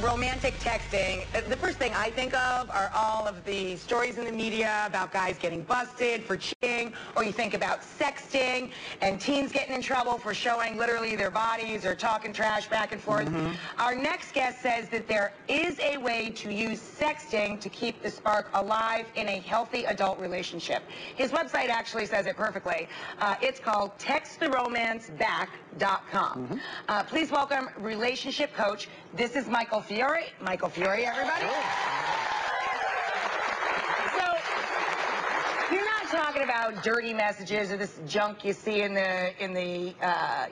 romantic texting, the first thing I think of are all of the stories in the media about guys getting busted for cheating, or you think about sexting and teens getting in trouble for showing literally their bodies or talking trash back and forth. Our next guest says that there is a way to use sexting to keep the spark alive in a healthy adult relationship. His website actually says it perfectly. It's called texttheromanceback.com. Please welcome relationship coach. This is Michael Fiore. Michael Fiore, everybody. So, you're not talking about dirty messages or this junk you see in the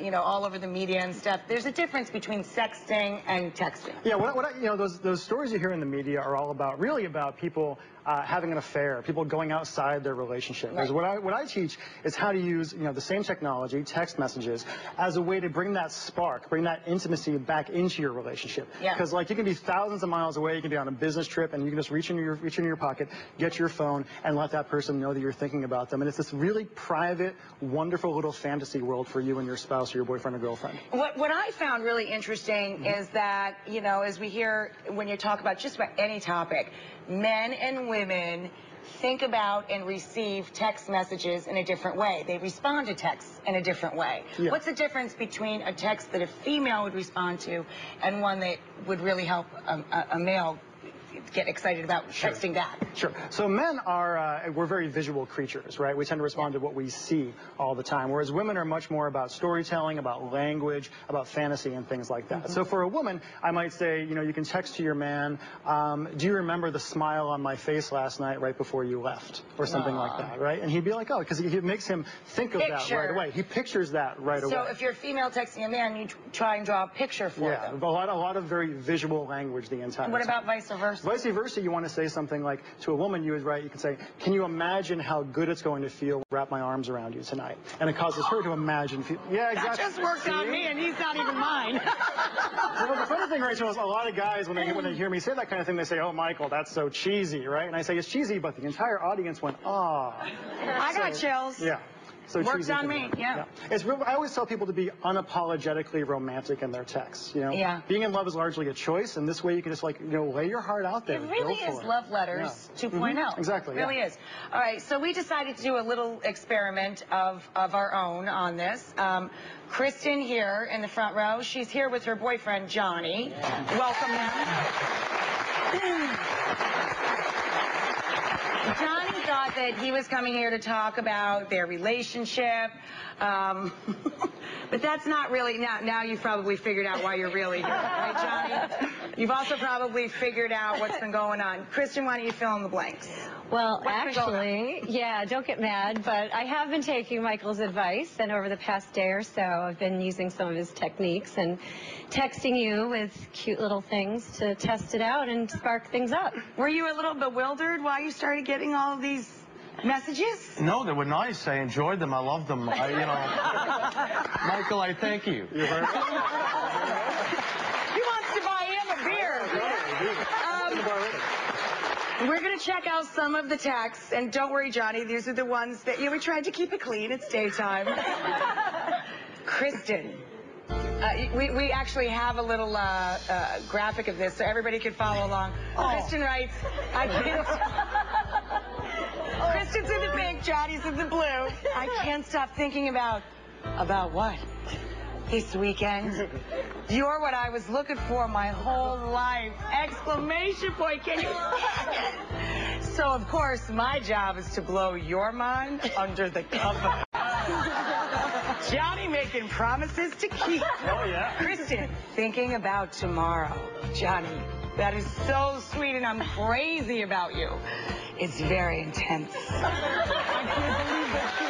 you know, all over the media and stuff. There's a difference between sexting and texting. Yeah, you know, those stories you hear in the media are all about, really about people having an affair, people going outside their relationship. Right. What I teach is how to use, you know, the same technology, text messages, as a way to bring that spark, bring that intimacy back into your relationship. Because like you can be thousands of miles away, you can be on a business trip, and you can just reach into your pocket, get your phone, and let that person know that you're thinking about them. And it's this really private, wonderful little fantasy world for you and your spouse or your boyfriend or girlfriend. What I found really interesting is that, you know, as we hear when you talk about just about any topic, men and women think about and receive text messages in a different way. They respond to texts in a different way. Yeah. What's the difference between a text that a female would respond to and one that would really help a male get excited about texting back? Sure. So men are, we're very visual creatures, right? We tend to respond to what we see all the time, whereas women are much more about storytelling, about language, about fantasy and things like that. So for a woman, I might say, you know, you can text to your man, do you remember the smile on my face last night right before you left? Or something like that, right? And he'd be like, oh, because it makes him think of that right away. He pictures that right away. So if you're a female texting a man, you try and draw a picture for them. A lot of very visual language the entire time. What about vice versa? Vice versa, you want to say something like, to a woman, you can say, can you imagine how good it's going to feel to wrap my arms around you tonight? And it causes her to imagine. Yeah, exactly. That just worked on me, and he's not even mine. Well, the funny thing, Rachel, is a lot of guys, when they hear me say that kind of thing, they say, oh, Michael, that's so cheesy, right? And I say, it's cheesy, but the entire audience went, ah. I got chills. Yeah. So works on me, yeah. It's real. I always tell people to be unapologetically romantic in their texts, you know? Yeah. Being in love is largely a choice, and this way you can just, like, you know, lay your heart out there. It really is Love Letters 2.0. Exactly, It really is. All right, so we decided to do a little experiment of our own on this. Kristen here in the front row, she's here with her boyfriend, Johnny. Welcome him. Johnny thought that he was coming here to talk about their relationship, but that's not really, now you've probably figured out why you're really here, right, Johnny? You've also probably figured out what's been going on. Kristen, why don't you fill in the blanks? Well, actually, yeah, don't get mad, but I have been taking Michael's advice, and over the past day or so, I've been using some of his techniques and texting you with cute little things to test it out and spark things up. Were you a little bewildered why you started getting all of these messages? No, they were nice. I enjoyed them. I loved them. You know, Michael, I thank you. He wants to buy him a beer. We're going to check out some of the texts, and don't worry, Johnny, these are the ones that, you know, we tried to keep it clean. It's daytime. Kristen. We actually have a little graphic of this so everybody can follow along. Kristen writes, I can't... Kristen's in the pink, Johnny's in the blue. I can't stop thinking about what? This weekend? You're what I was looking for my whole life! Exclamation point, can you... So, of course, my job is to blow your mind under the cover. Johnny making promises to keep. Oh, yeah. Kristen, thinking about tomorrow. Johnny, that is so sweet, and I'm crazy about you. It's very intense. I can't believe that.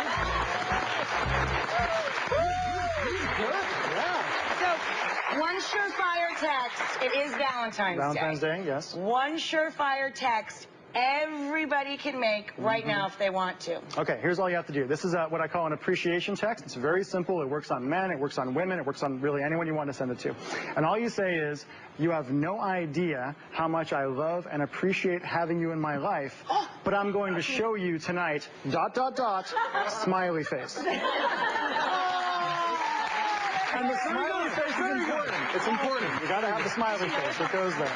So, one surefire text. It is Valentine's Day, yes. One surefire text everybody can make right now if they want to. Okay, here's all you have to do. This is what I call an appreciation text. It's very simple. It works on men. It works on women. It works on really anyone you want to send it to. And all you say is, you have no idea how much I love and appreciate having you in my life, but I'm going to show you tonight, ... smiley face. And the smiley face is important. It's important. You got to have the smiley face. It goes there.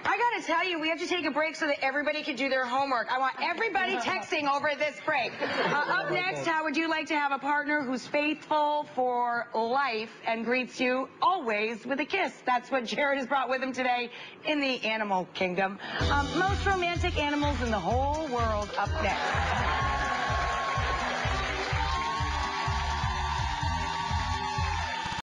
I gotta tell you, we have to take a break so that everybody can do their homework. I want everybody texting over this break. Up next, how would you like to have a partner who's faithful for life and greets you always with a kiss? That's what Jared has brought with him today in the animal kingdom. Most romantic animals in the whole world up next.